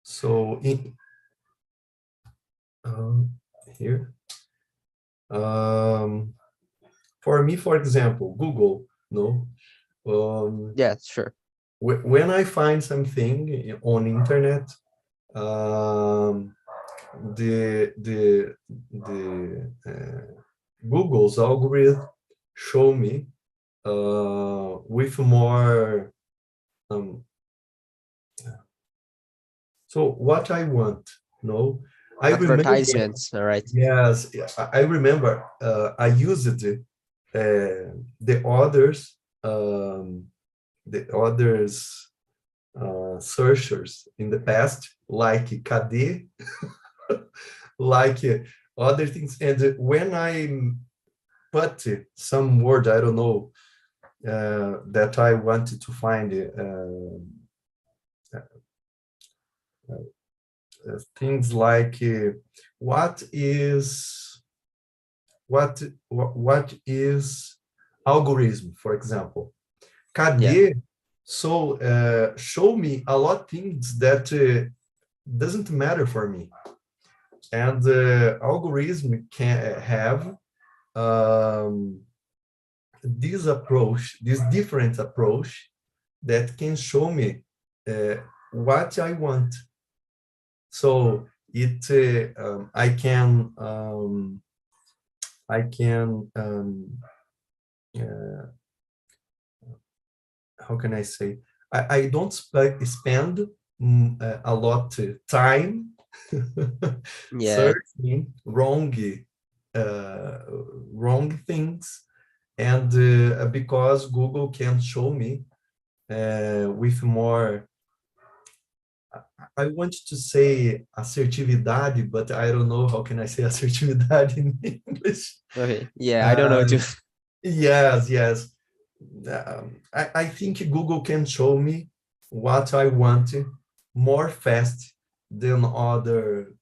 So here, for me, for example, Google, no, Yeah, sure. when I find something on internet, the Google's algorithm show me with more. So what I want, no, I remember. Advertisements, all right. Yes, I remember. I used the others, searchers in the past, like KD, like other things. And when I put some word, I don't know, that I wanted to find things like what is algorithm, for example. Yeah, KD show me a lot of things that doesn't matter for me. And the algorithm can have this different approach that can show me what I want. So I can how can I say? I don't spend a lot of time yeah, searching wrong things, and because Google can show me with more. I want to say assertividade, but I don't know how can I say assertividade in English. okay. Yeah, I don't know too. Um, yes, yes. I think Google can show me what I want more fast than other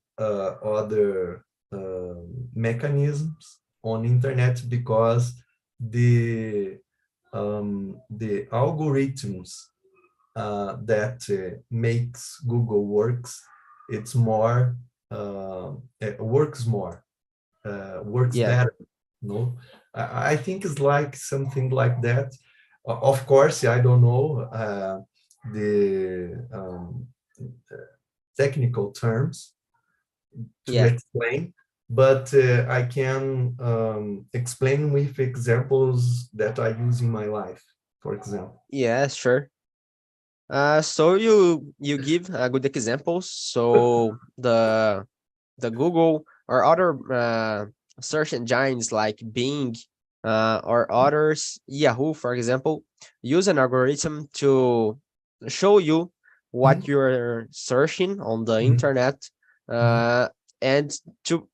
mechanisms on internet, because the algorithms that makes Google works, it's more it works more, works Yeah, better. No, I think it's like something like that. Of course, I don't know the technical terms to yeah, explain, but I can explain with examples that I use in my life, for example. yeah, sure. So you give good examples. So the Google or other search engines like Bing or others, Yahoo, for example, use an algorithm to show you what Mhm, you're searching on the mhm, internet mhm, uh, and to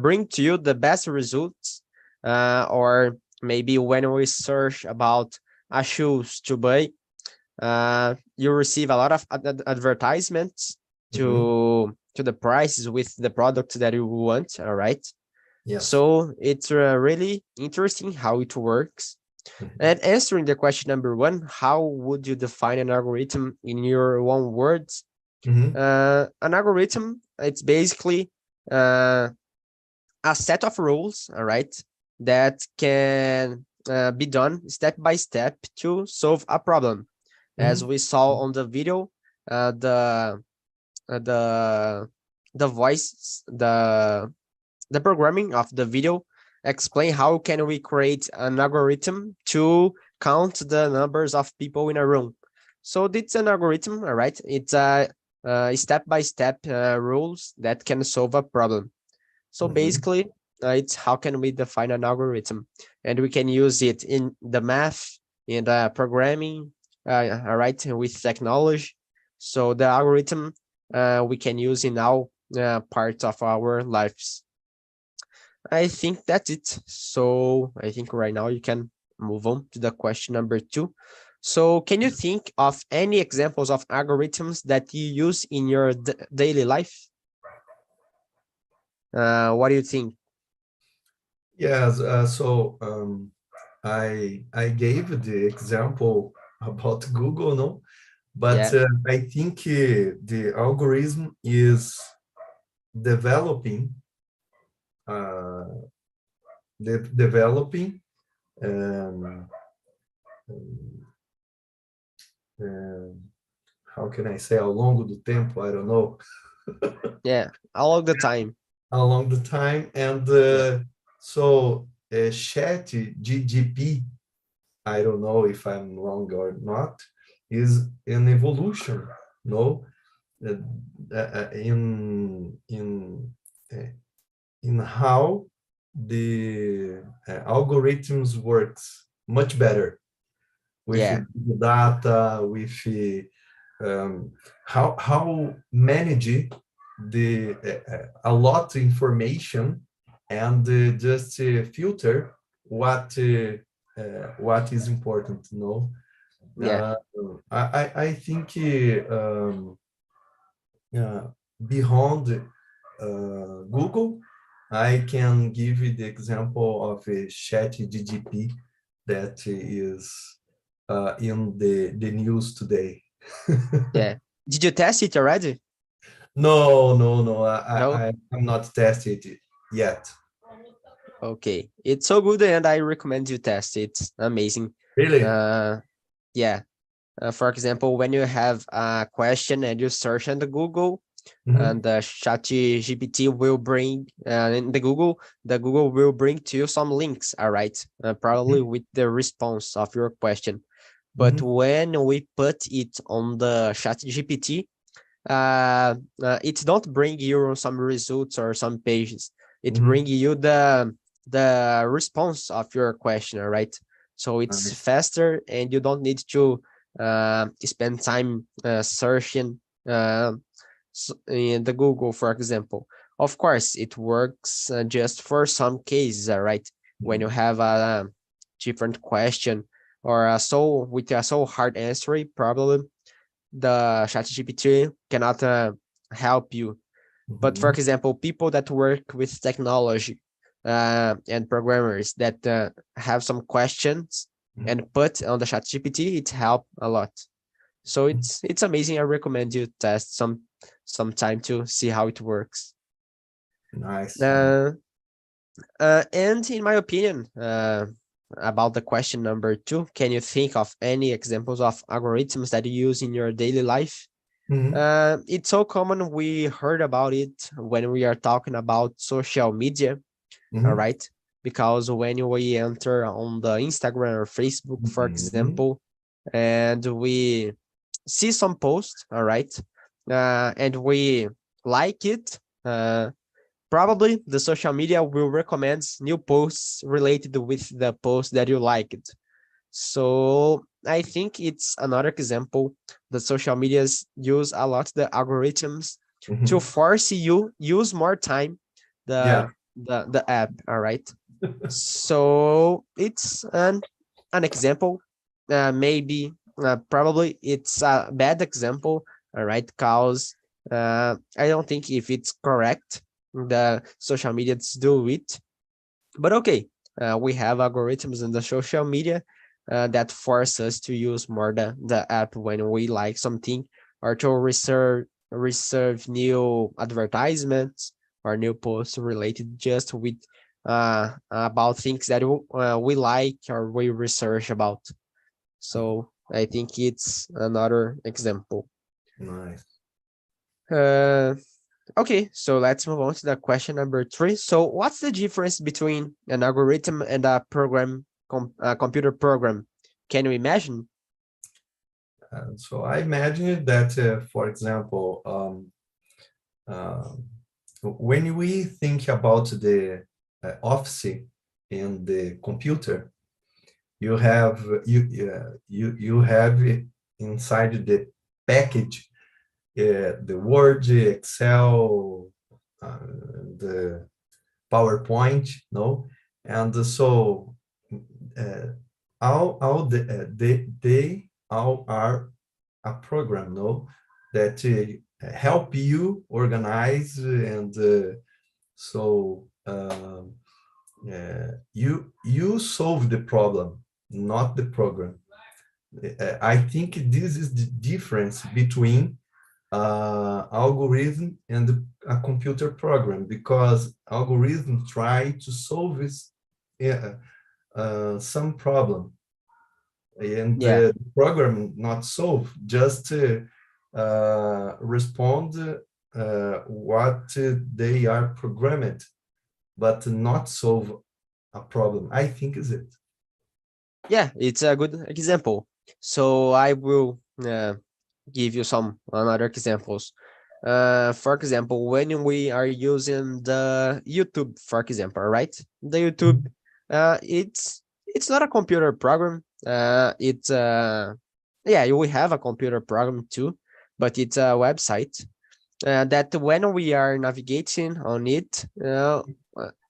bring to you the best results. Or maybe when we search about a shoes to buy, you receive a lot of advertisements mhm. to the prices with the product that you want, all right? Yes. So it's really interesting how it works. Mhm, And answering the question number one, how would you define an algorithm in your own words? mhm, An algorithm, it's basically uh, a set of rules, all right, that can be done step by step to solve a problem. As mhm, we saw on the video, uh, the uh, the the voice, the programming of the video explain how can we create an algorithm to count the numbers of people in a room. So it's an algorithm, all right? It's a step by step rules that can solve a problem. So mhm, basically, it's how can we define an algorithm, and we can use it in the math, in the programming, all right, with technology. So the algorithm we can use in all parts of our lives. I think that's it. So I think right now you can move on to the question number two. So can you think of any examples of algorithms that you use in your daily life? What do you think? Yes. So I gave the example about Google, no, But Yeah, I think the algorithm is developing, uh, developing. Um, um, how can I say, ao longo do tempo? I don't know. yeah, all of the time. Along the time, and Yeah, so Chat GGP, I don't know if I'm wrong or not, is an evolution, no, uh, uh, in how the algorithms works much better with yeah, data, with how manage the a lot of information and just filter what is important, no. yeah, uh, I think uh, beyond Google, I can give you the example of a chat GGP that is in the news today. yeah. Did you test it already? No, No? I'm not tested it yet. Okay. It's so good and I recommend you test it. It's amazing. Really? Uh, yeah. For example, when you have a question and you search on the Google, and Mhm, the chat GPT will bring in the Google will bring to you some links, all right? Probably mhm, with the response of your question. But mhm, when we put it on the chat GPT, it don't bring you some results or some pages. It mhm. bring you the response of your question, all right? So it's Nice. faster and you don't need to spend time searching in the Google, for example. Of course, it works just for some cases, all right? When you Mhm, have a different question or with a so hard answer problem, the ChatGPT cannot help you. But for mhm, example, people that work with technology and programmers that have some questions mhm. and put on the ChatGPT, it help a lot. So it's amazing. I recommend you test some time to see how it works. Nice, nice. Uh, and in my opinion, about the question number two, can you think of any examples of algorithms that you use in your daily life? Mhm, It's so common. We heard about it when we are talking about social media, all mhm, right? Because when we enter on the Instagram or Facebook, for mhm, example, and we see some post, all right, and we like it, probably the social media will recommend new posts related with the post that you liked. So I think it's another example that social medias use a lot the algorithms to mhm. force you use more time Yeah. the app. All right. So it's an example. Maybe probably it's a bad example. All right, because I don't think if it's correct the social medias do it, but okay, we have algorithms in the social media that force us to use more the app when we like something or to reserve new advertisements or new posts related just with about things that we like or we research about. So I think it's another example. Nice. Uh, Okay, so let's move on to the question number three. So, what's the difference between an algorithm and a computer program? Can you imagine? So I imagine that, for example, um, when we think about the office in the computer, you have inside the package the Word, Excel, the PowerPoint, no, and so uh, all they all are a program, no, that help you organize and so you solve the problem, not the program. I think this is the difference between algorithm and a computer program, because algorithm try to solve some problem, and Yeah. the program not solve, just respond what they are programmed, but not solve a problem. I think is it. Yeah, it's a good example. So I will give you some other examples. For example, when we are using the YouTube, for example, right? The YouTube, it's not a computer program. It's yeah, we have a computer program too, but it's a website that when we are navigating on it,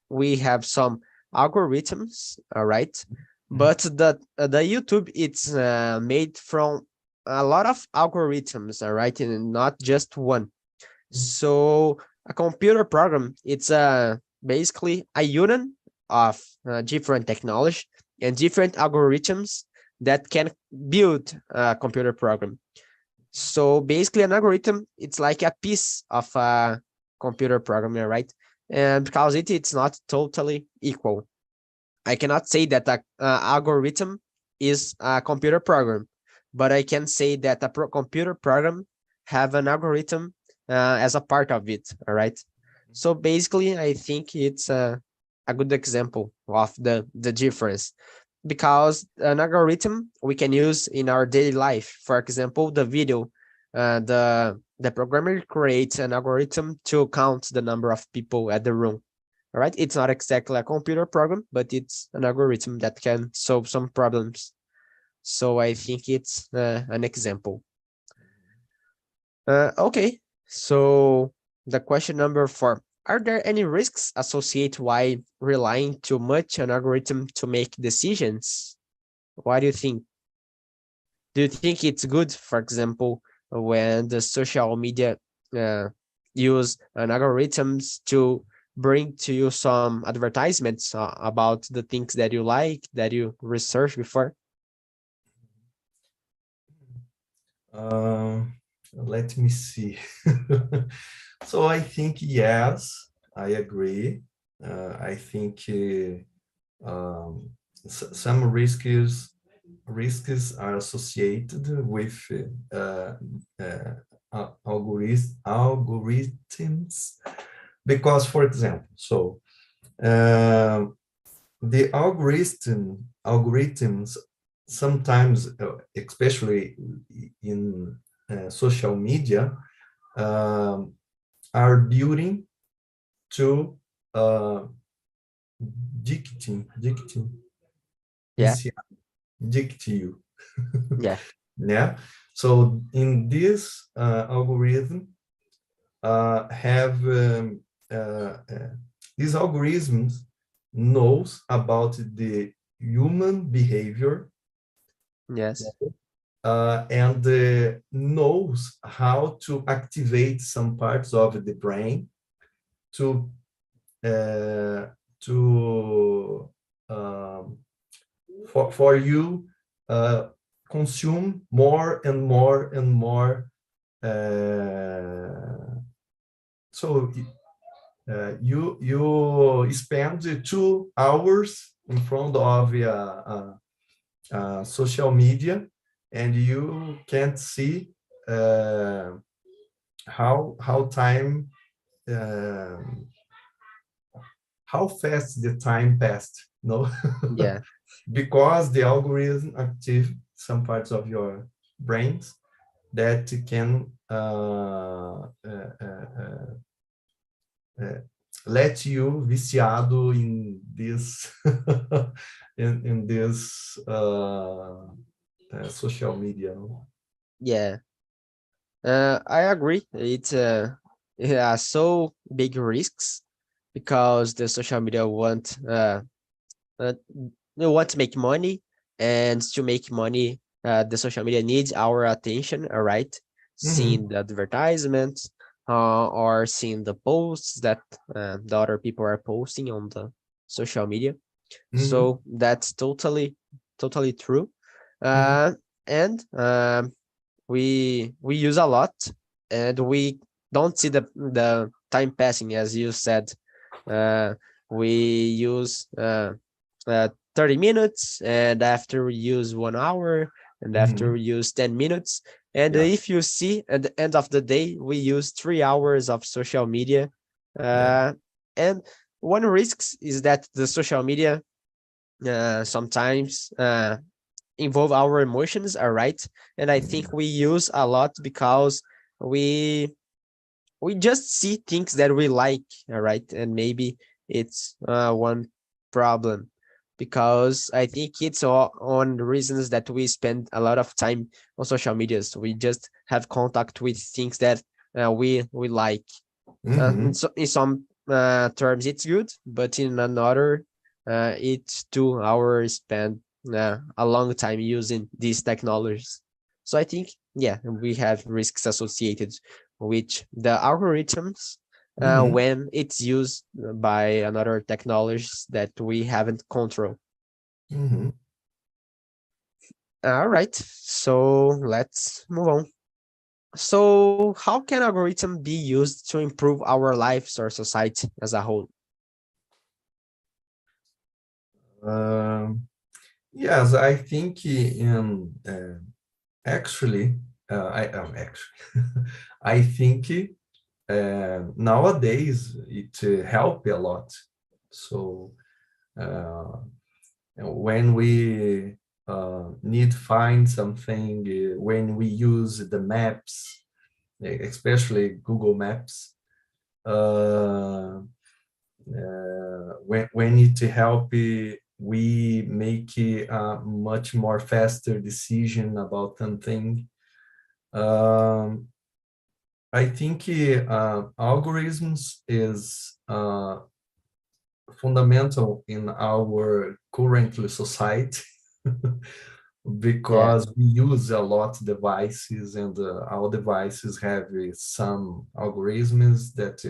we have some algorithms, all right? But the YouTube, it's made from a lot of algorithms, all right, and not just one. So a computer program, it's basically a union of different technology and different algorithms that can build a computer program. So basically an algorithm, it's like a piece of a computer programming, right? And because it's not totally equal. I cannot say that a algorithm is a computer program, but I can say that a computer program have an algorithm as a part of it. All right. So basically, I think it's a good example of the difference, because an algorithm we can use in our daily life. For example, the video, the programmer creates an algorithm to count the number of people at the room. All right, it's not exactly a computer program, but it's an algorithm that can solve some problems. So I think it's an example. Okay, so the question number 4: are there any risks associated while relying too much on algorithm to make decisions? What do you think? Do you think it's good, for example, when the social media uh, use an algorithms to bring to you some advertisements about the things that you like, that you research before? Let me see. So I think yes, I agree. I think some risks are associated with algorithms, because, for example, so the algorithms sometimes, especially in social media, um, are building to dictate, Yeah, dictate you. yeah, Yeah. So in this algorithm, have these algorithms knows about the human behavior, yes, and knows how to activate some parts of the brain to uh, to um, for you consume more and more and more. So you spend 2 hours in front of social media, and you can't see uh, how time how fast the time passed, no? yeah, Because the algorithm active some parts of your brains that can let you viciado in this in this social media, no? yeah. I agree. It's yeah, so big risks because the social media uh, they want to make money, and to make money, the social media needs our attention. All right, seeing Mhm, the advertisements, or seeing the posts that the other people are posting on the social media. mhm, So that's totally true. mhm, Uh, and we use a lot, and we don't see the time passing, as you said. We use 30 minutes, and after we use 1 hour, and after we use 10 minutes. And Yeah. if you see at the end of the day, we use 3 hours of social media. Yeah. And one risk is that the social media sometimes involve our emotions, all right? And I think we use a lot because we we just see things that we like, all right? And maybe it's one problem, because I think it's all on the reasons that we spend a lot of time on social media. So we just have contact with things that we like. In some terms, it's good, but in another, it's 2 hours spent a long time using these technologies. So I think, yeah, we have risks associated with the algorithms when it's used by another technologies that we haven't control. All right, so let's move on. So how can algorithm be used to improve our lives or society as a whole? Yes, I think in actually, actually, I think nowadays it help a lot. So when we need to find something, when we use the maps, especially Google Maps, when it help, we make a much more faster decision about something. I think algorithms is fundamental in our current society Yeah. because we use a lot devices, and our devices have some algorithms that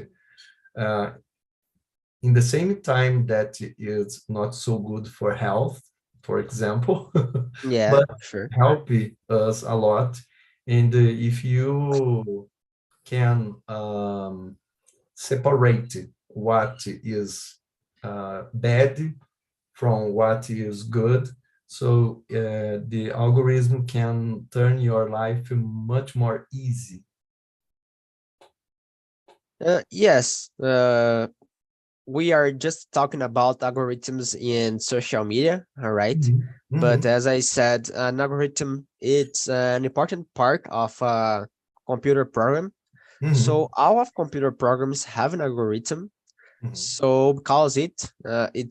in the same time that is not so good for health, for example, Yeah, but sure. help us a lot. And if you can separate what is bad from what is good, so the algorithm can turn your life much more easy. Yes, we are just talking about algorithms in social media, all right? But Mhm. as I said, an algorithm, it's an important part of a computer program. So Mhm. all of computer programs have an algorithm. Mhm. So because it's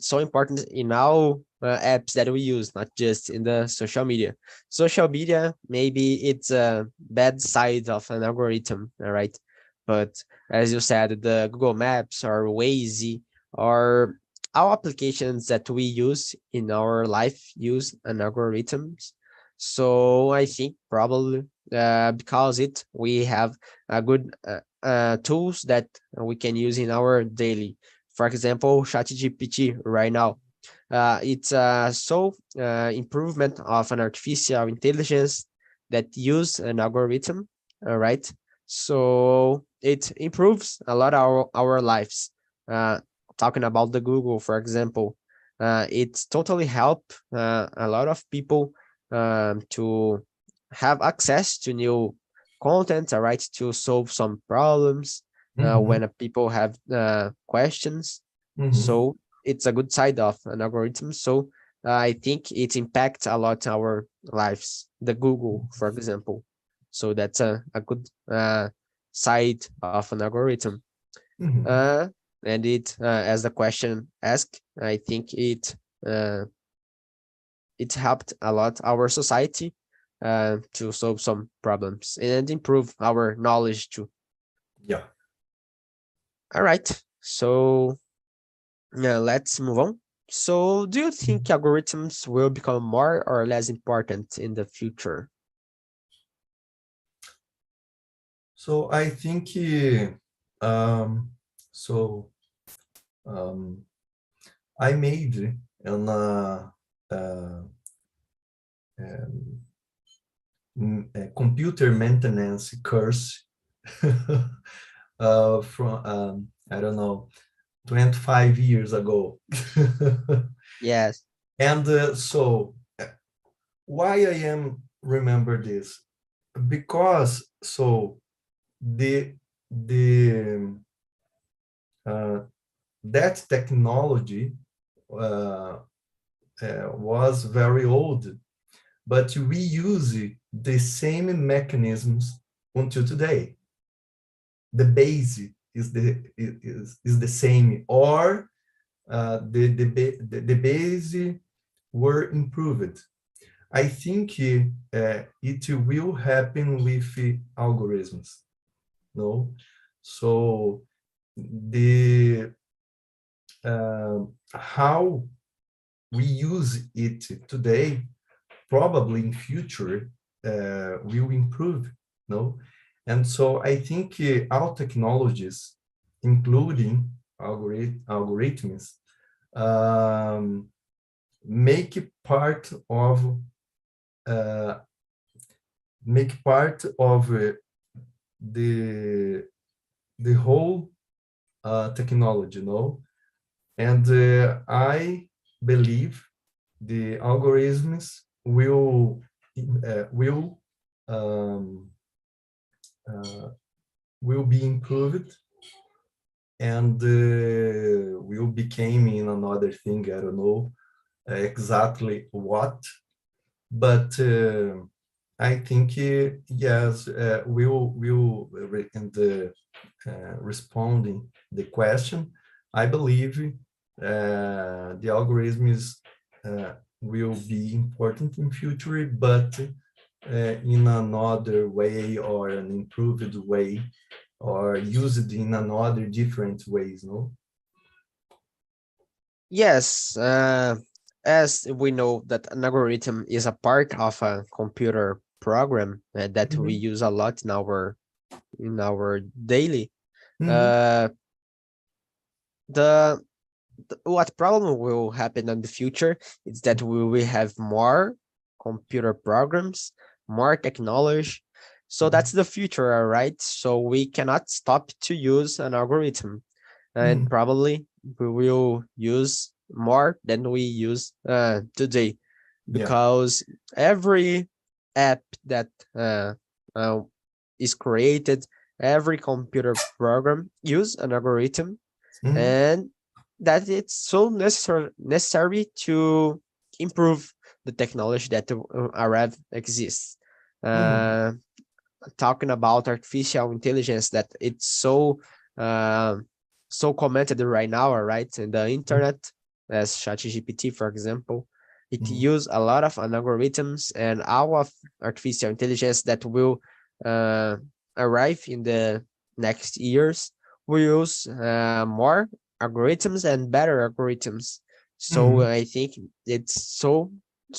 so important in all apps that we use, not just in the social media. Social media, maybe it's a bad side of an algorithm, all right? But as you said, the Google Maps or Waze or our applications that we use in our life use an algorithms. So I think probably because we have a good tools that we can use in our daily. For example, ChatGPT right now. It's so improvement of an artificial intelligence that use an algorithm, all right? So it improves a lot our lives. Uh, Talking about the Google, for example, it's totally help a lot of people to have access to new content, all right, to solve some problems when Mhm. people have questions. Mhm. So it's a good side of an algorithm. So I think it impacts a lot our lives. The Google, for example. So that's a good side of an algorithm. Mhm. Uh, and as the question asked, I think uh, it helped a lot our society to solve some problems and improve our knowledge too. Yeah. All right. So let's move on. So, do you think algorithms will become more or less important in the future? So I think um, so um, I made an computer maintenance course from I don't know, 25 years ago. Yes. And so why I am remember this? Because so the that technology was very old, but we use the same mechanisms until today. The base is the same, or the base were improved. I think it will happen with algorithms. No, so the how we use it today, probably in future, will improve. No, and so I think all technologies, including algorithms, make uh, part of the whole technology, no? And I believe the algorithms um, uh, will be improved, and will become in another thing. I don't know exactly what, but I think yes, in the responding the question, I believe the algorithms will be important in future, but in another way, or an improved way, or used in another different ways, no? Yes, as we know that an algorithm is a part of a computer program that we Mhm, use a lot in our daily. mhm, Uh, the what problem will happen in the future is that we will have more computer programs, more technology. So that's the future, all right? So we cannot stop to use an algorithm, and mhm, probably we will use more than we use today, yeah. because every app that uh, is created, every computer program use an algorithm, Mhm, and that it's so necessary to improve the technology that already exists. mhm, Uh, Talking about artificial intelligence, that it's uh, so commented right now, right, in the mhm, internet, as ChatGPT, for example, it mhm, use a lot of algorithms and all of artificial intelligence that will uh, arrive in the next years. We use more algorithms and better algorithms. So mhm, I think it's so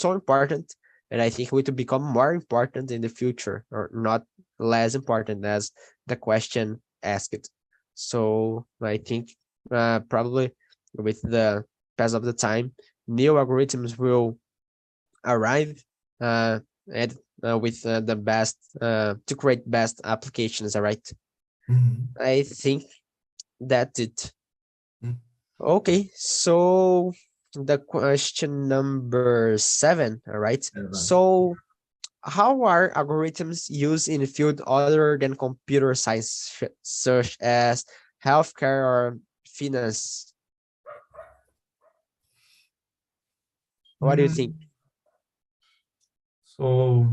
important, and I think it will become more important in the future, or not less important as the question asked. So I think probably with the pass of the time, new algorithms will arrive uh, and with the best to create best applications. All right, mhm, I think that's it. mhm. Okay, so the question number 7. All right, Seven. so how are algorithms used in a field other than computer science, such as healthcare or finance? What do you think? Mm, So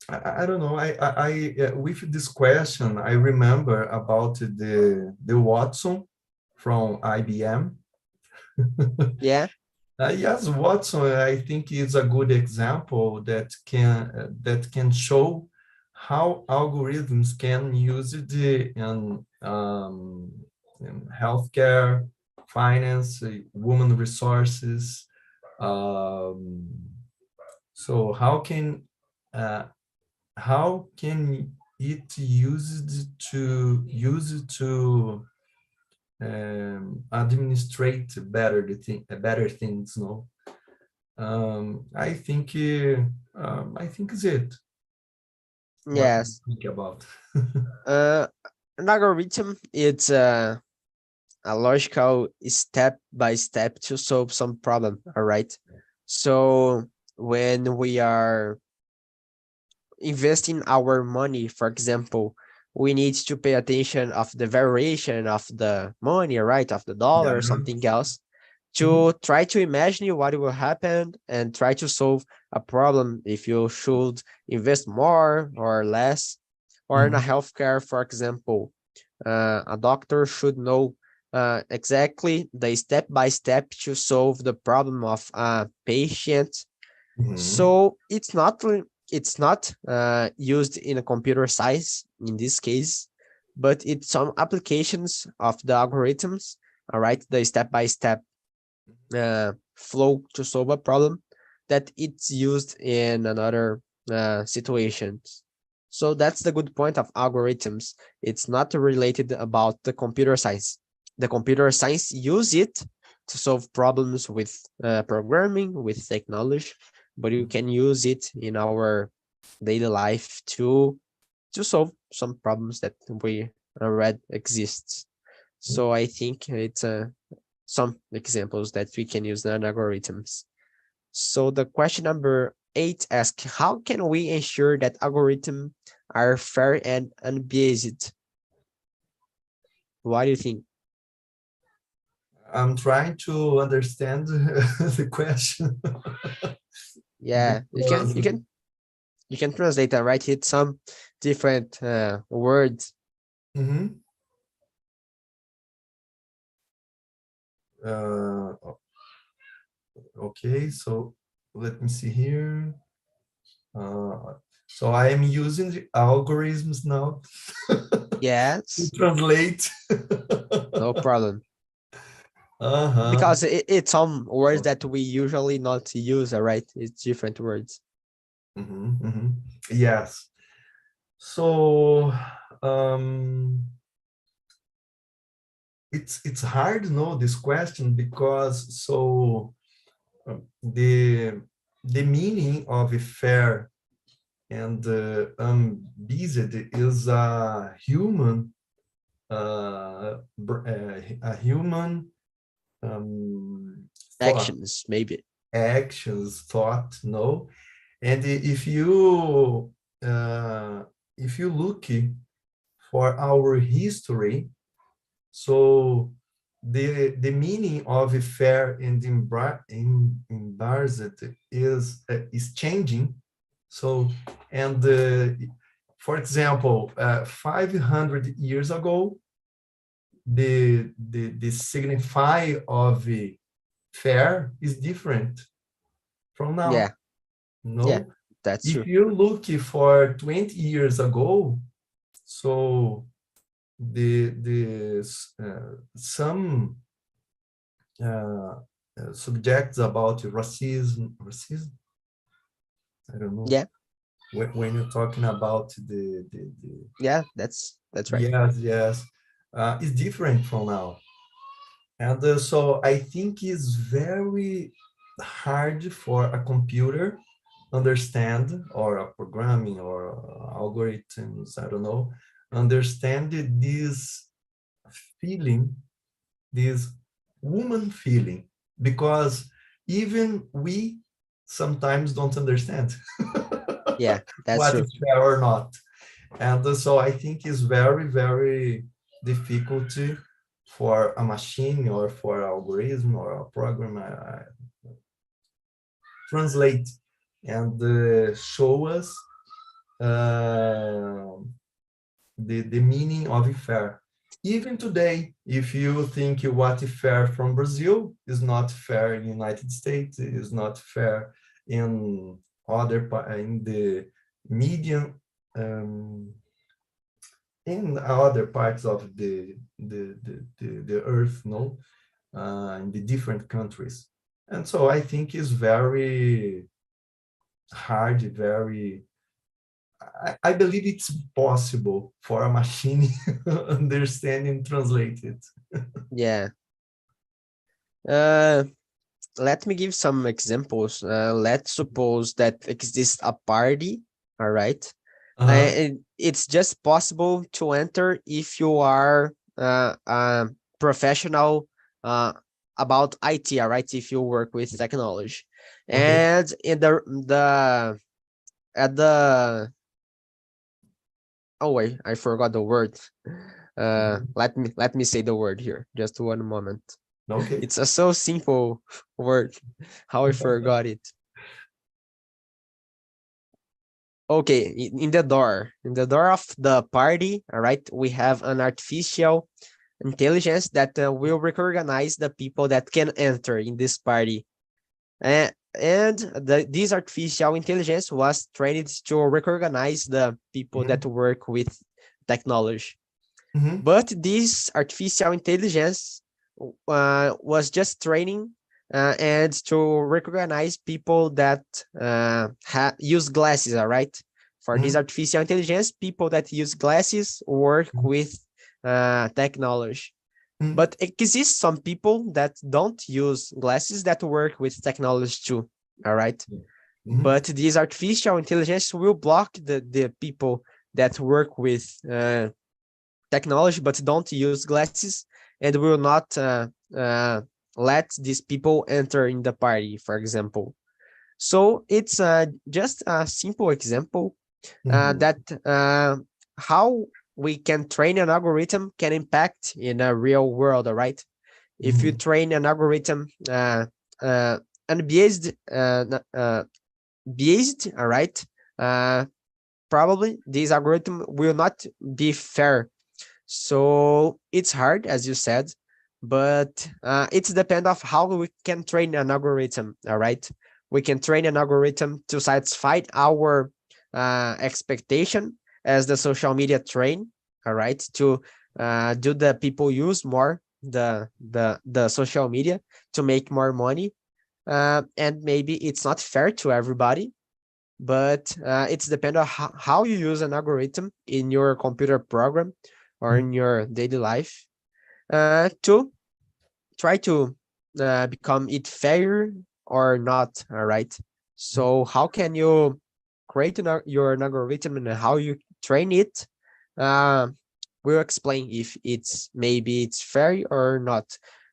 I don't know. With this question, I remember about the Watson from IBM. Yeah. Yes, Watson, I think is a good example that can show how algorithms can use it in healthcare, finance, human resources. Um, so uh, how can it use to administrate better better things, no? I think is it. What do you Yes. think about? An algorithm, it's a logical step by step to solve some problem. All right. So when we are investing our money, for example, we need to pay attention of the variation of the money, right, of the Yeah. dollar or something else, Mhm. to try to imagine what will happen and try to solve a problem if you should invest more or less. Or in a Mhm. healthcare, for example, a doctor should know exactly the step by step to solve the problem of a patient. Mhm. So it's not used in a computer science in this case, but it's some applications of the algorithms. All right, the step by step flow to solve a problem that it's used in another situations. So that's the good point of algorithms. It's not related about the computer science. The computer science use it to solve problems with programming, with technology, but you can use it in our daily life to solve some problems that we already exists. So I think it's some examples that we can use in algorithms. So the question number 8 asks, how can we ensure that algorithms are fair and unbiased? What do you think? I'm trying to understand the question. Yeah, Because, you can translate and write it some different words. mhm. Uh, okay, so let me see here. Uh, so I am using the algorithms now to Yes, translate. no problem. Uh-huh. Because it's some words that we usually not use, right? It's different words. Mhm, mhm. Yes. So um, it's hard to know this question because the meaning of a fair and unbiased is a human thought, Actions, maybe. actions, thought, no. And if you look for our history, so the meaning of fair and embarrassed is changing. So and for example, 500 years ago, the signify of fair is different from Yeah, now. yeah, No, that's if true. you look for 20 years ago, so the some uh, subjects about racism, I don't know, Yeah, when you're talking about yeah, that's right. yes, is different from now. And so I think it's very hard for a computer understand, or a programming or algorithms, I don't know, understand this feeling, this woman feeling, because even we sometimes don't understand Yeah, that's what true. is fair or not. And so I think it's very, very difficult for a machine or for an algorithm or a program translate and show us uh, the meaning of fair. Even today, if you think what is fair from Brazil is not fair in the United States, is not fair in in the medium, um, in other parts of the earth, no, in the different countries. And so I think it's very hard, very I believe it's possible for a machine understand and translate it. Yeah. Uh, let me give some examples. Let's suppose that exists a party, all right? Uh-huh. And it's just possible to enter if you are a professional about IT, all right? If you work with technology. Okay. And in the at the oh wait, I forgot the word. Let me say the word here. Just one moment. Okay. It's a so simple word. How I forgot it. Okay, in the door of the party, all right, we have an artificial intelligence that will recognize the people that can enter in this party. And this artificial intelligence was trained to recognize the people Mm-hmm. that work with technology. Mm-hmm. But this artificial intelligence was just training and to recognize people that use glasses, all right? For this Mm-hmm. artificial intelligence, people that use glasses work with technology. Mm-hmm. But it exists some people that don't use glasses that work with technology too, all right? Mm-hmm. But this artificial intelligence will block the people that work with technology but don't use glasses and will not let these people enter in the party, for example. So it's just a simple example Mm-hmm. that how we can train an algorithm can impact in a real world, all right? If you Mm-hmm. train an algorithm uh, unbiased, biased, all right, uh, probably this algorithm will not be fair. So it's hard, as you said, but it's depend of how we can train an algorithm. All right, we can train an algorithm to satisfy our expectation as the social media train. All right, to do the people use more the social media to make more money. And maybe it's not fair to everybody, but it's depend on how you use an algorithm in your computer program or in your daily life to try to become it fair or not. All right. So how can you create your algorithm and how you train it? Uh, we'll explain if it's maybe it's fair or not.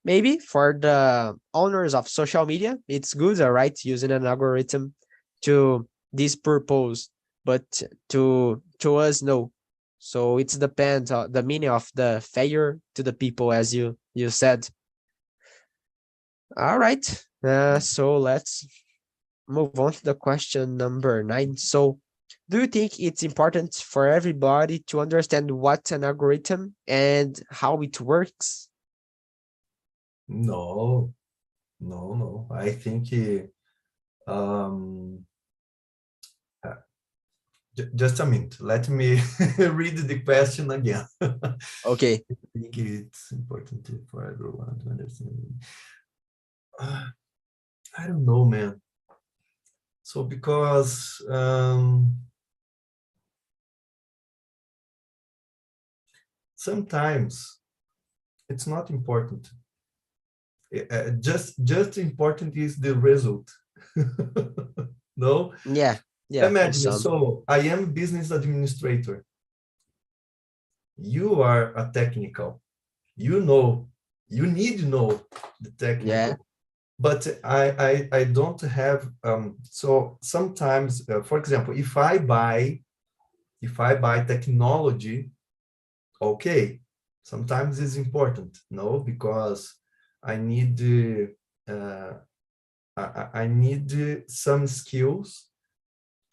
Maybe for the owners of social media, it's good, all right, using an algorithm to this purpose, but to us, no. So it's depends on the meaning of the failure to the people, as you said. All right. So let's move on to the question number 9. So, do you think it's important for everybody to understand what's an algorithm and how it works? No, no. I think um, uh, just a minute. Let me read the question again. Okay. I think it's important for everyone to understand. Uh, I don't know, man. So because sometimes it's not important. Just important is the result. No, Yeah. Yeah. For imagine. some. So I am business administrator. You are a technical. You know, you need to know the Yeah. technical. But I don't have. So sometimes, for example, if I buy technology, okay, sometimes it's important, no, because I need uh, I need some skills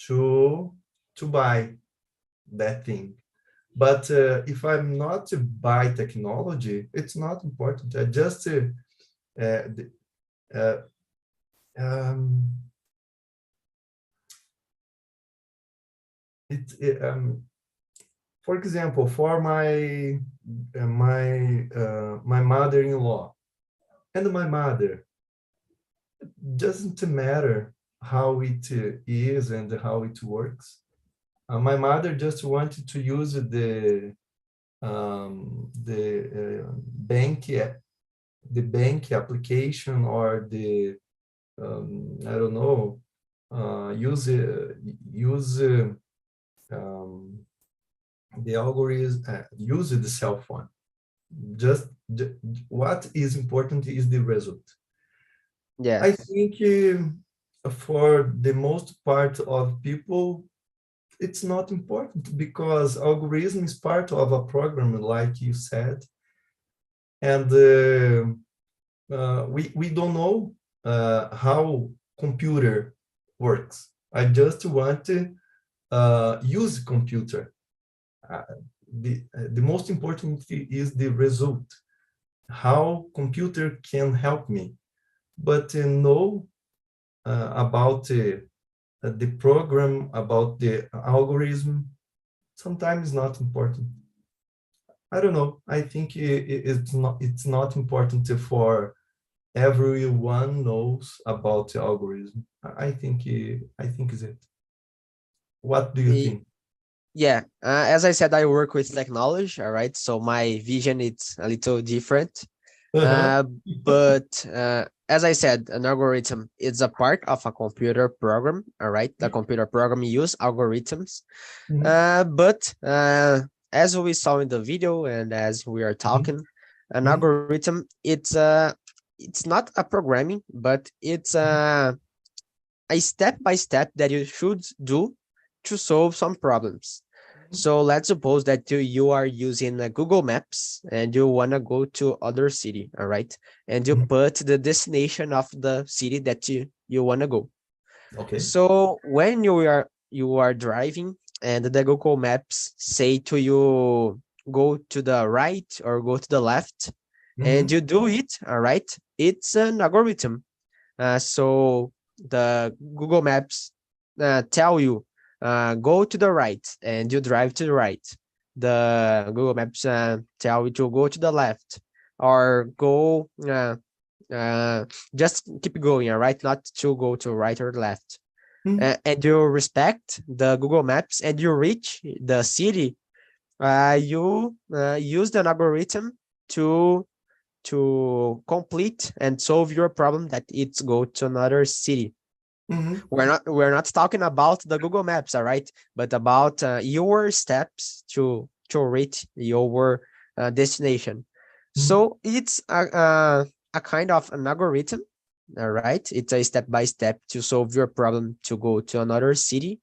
to buy that thing. But if I'm not to buy technology, it's not important. I just uh, uh, um, it for example, for my mother-in-law and my mother, doesn't matter how it is and how it works. My mother just wanted to use the bank application or I don't know, use the algorithm, use the cell phone. Just what is important is the result. I Yes. think for the most part of people, it's not important because algorithm is part of a program, like you said, and we don't know how computer works. I just want to use computer. The most important is the result, how computer can help me, but know about the program, about the algorithm, sometimes not important. I don't know. I think it's not important for everyone knows about the algorithm. I think is it. What do you Y- think? Yeah. As I said, I work with technology. All right. So my vision it's a little different. Uh-huh. Uh, but as I said, an algorithm is a part of a computer program. All right. The computer program use algorithms. Mhm, But as we saw in the video and as we are mhm, talking, an mhm, algorithm it's not a programming, but it's a step by step that you should do to solve some problems. mhm, So let's suppose that you are using Google Maps and you want to go to other city, all right? And you mhm. put the destination of the city that you want to go. Okay. So when you are driving and the Google Maps say to you go to the right or go to the left and Mhm, you do it, all right? It's an algorithm. So the Google Maps tell you go to the right and you drive to the right. The Google Maps tell you to go to the left or go just keep going, all right? Not to go to right or left. mhm, And you respect the Google Maps and you reach the city, you use an algorithm to complete and solve your problem that it's go to another city. mhm, We're not talking about the Google Maps, all right, but about your steps to reach your destination. mhm, So it's a kind of an algorithm, all right. It's a step by step to solve your problem to go to another city.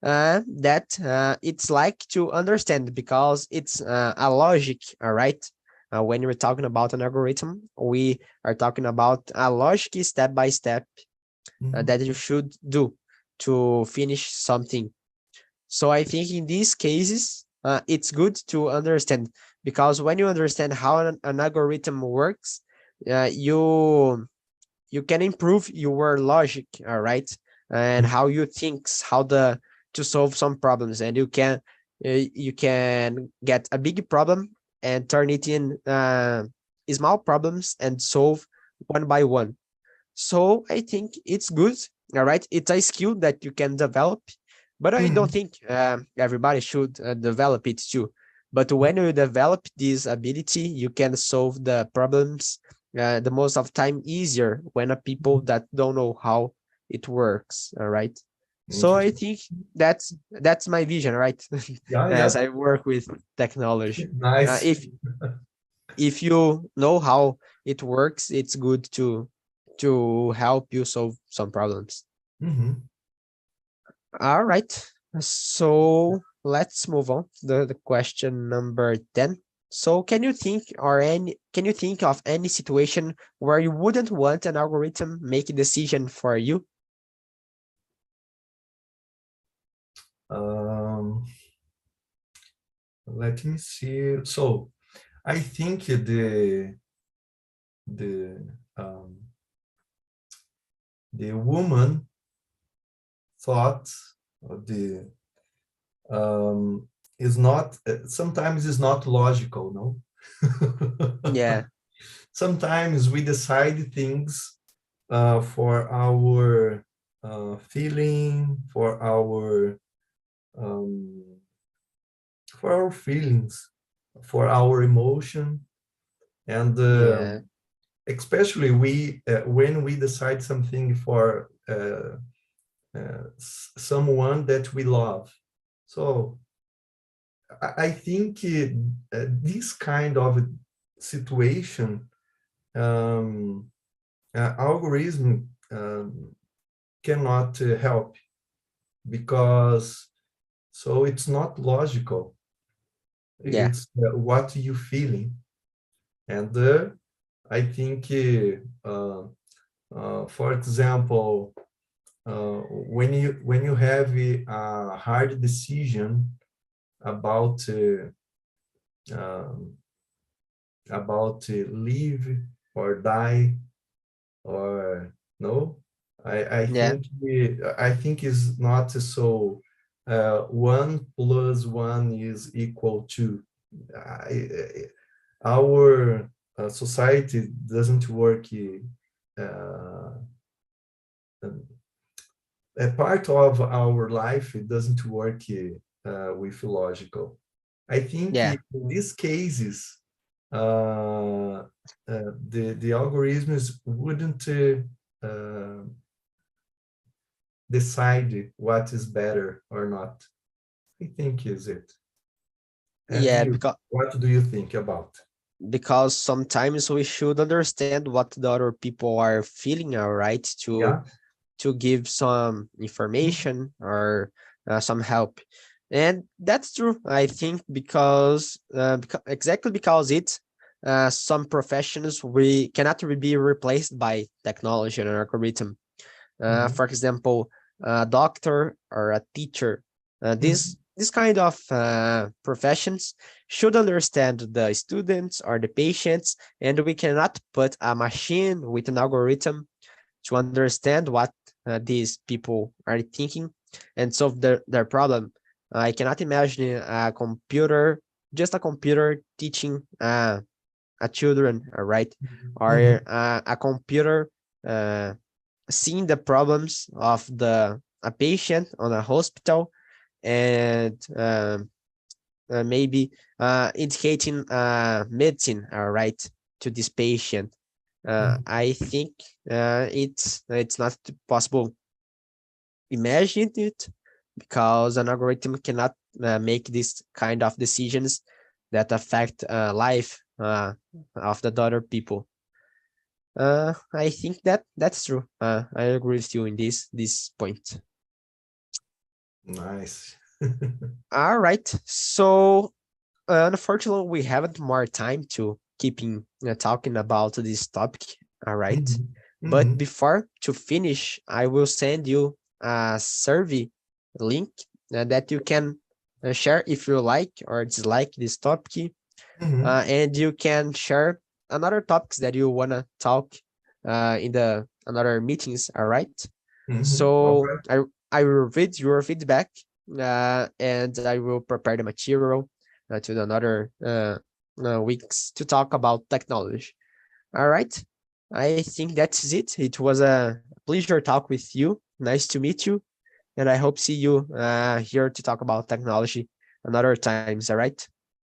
That it's like to understand because it's a logic, all right. When we're talking about an algorithm, we are talking about a logic step by step mhm, that you should do to finish something. So I think in these cases, it's good to understand because when you understand how an algorithm works, you can improve your logic, all right, and mhm, how you think, how the to solve some problems, and you can get a big problem and turn it in small problems and solve one by one. So I think it's good. All right. It's a skill that you can develop, but I don't mhm, think everybody should develop it too. But mhm, when you develop this ability, you can solve the problems the most of time easier when a people mhm. that don't know how it works. All right. So I Interesting. think that's my vision, right? Yeah, As yeah. I work with technology. Uh, Nice. if if you know how it works, it's good to help you solve some problems. Mhm. All right. So let's move on to the question number 10. So can you think of any situation where you wouldn't want an algorithm make a decision for you? Um, Let me see. So I think the um, the woman thought of the is not sometimes is not logical, no. Yeah. Sometimes we decide things for our feeling, um, for our feelings, for our emotion, and Yeah. especially when we decide something for someone that we love. So I think this kind of situation, algorithm cannot help, because so it's not logical. Yeah. It's what you feeling. And I think, for example, when you have a hard decision about live or die, or no, Yeah. I think is not so 1 + 1 is equal to. Our society doesn't work. Uh, a part of our life, it doesn't work with logical. I think Yeah. in these cases, the algorithms wouldn't decide what is better or not. I think is it. And Yeah, you, what do you think about? because sometimes we should understand what the other people are feeling, all right, Yeah. to give some information or some help. And that's true, I think, because exactly because it's some professions we cannot be replaced by technology and algorithm. Mhm. For example, a doctor or a teacher. Mhm. This kind of professions should understand the students or the patients, and we cannot put a machine with an algorithm to understand what these people are thinking and solve their problem. I cannot imagine a computer, just a computer teaching a children, right? Or Mhm. a computer uh, seeing the problems of the a patient on a hospital and maybe indicating medicine, right, to this patient. Mhm. I think it's not possible imagine it because an algorithm cannot make this kind of decisions that affect life of the other people. I think that's true. I agree with you in this point. Nice. All right. So unfortunately, we haven't more time to keeping talking about this topic. All right. Mhm. But Mhm. before to finish, I will send you a survey link that you can share if you like or dislike this topic, Mhm. and you can share another topics that you wanna talk in the another meetings. All right. Mhm. So Okay. I will read your feedback and I will prepare the material to the another weeks to talk about technology. All right. I think that's it. It was a pleasure talk with you. Nice to meet you. And I hope see you here to talk about technology another times. All right.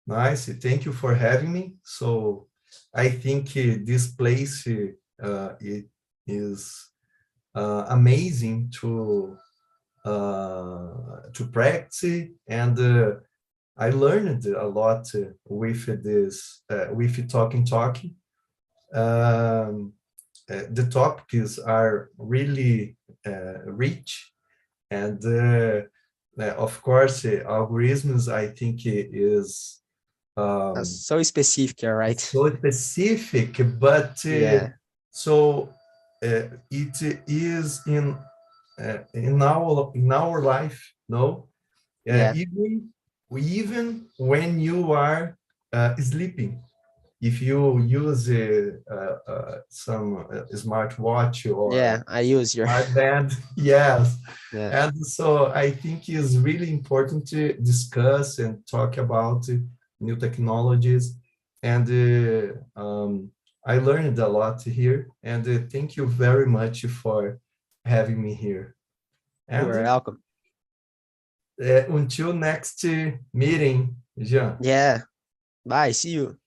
Nice. Thank you for having me. So I think this place it is amazing to practice, and I learned a lot with this with talking. Um, the topics are really rich, and of course, algorithms, I think, is um, So specific. All right. so specific, but Yeah. so it is in our life, no? Yeah. Even when you are sleeping, if you use some smartwatch Yeah. or I use your. smart band, yes. Yeah. And so I think it's really important to discuss and talk about new technologies. And I learned a lot here. And thank you very much for having me here. You And are welcome. until next meeting, Jean. Yeah. Bye. See you.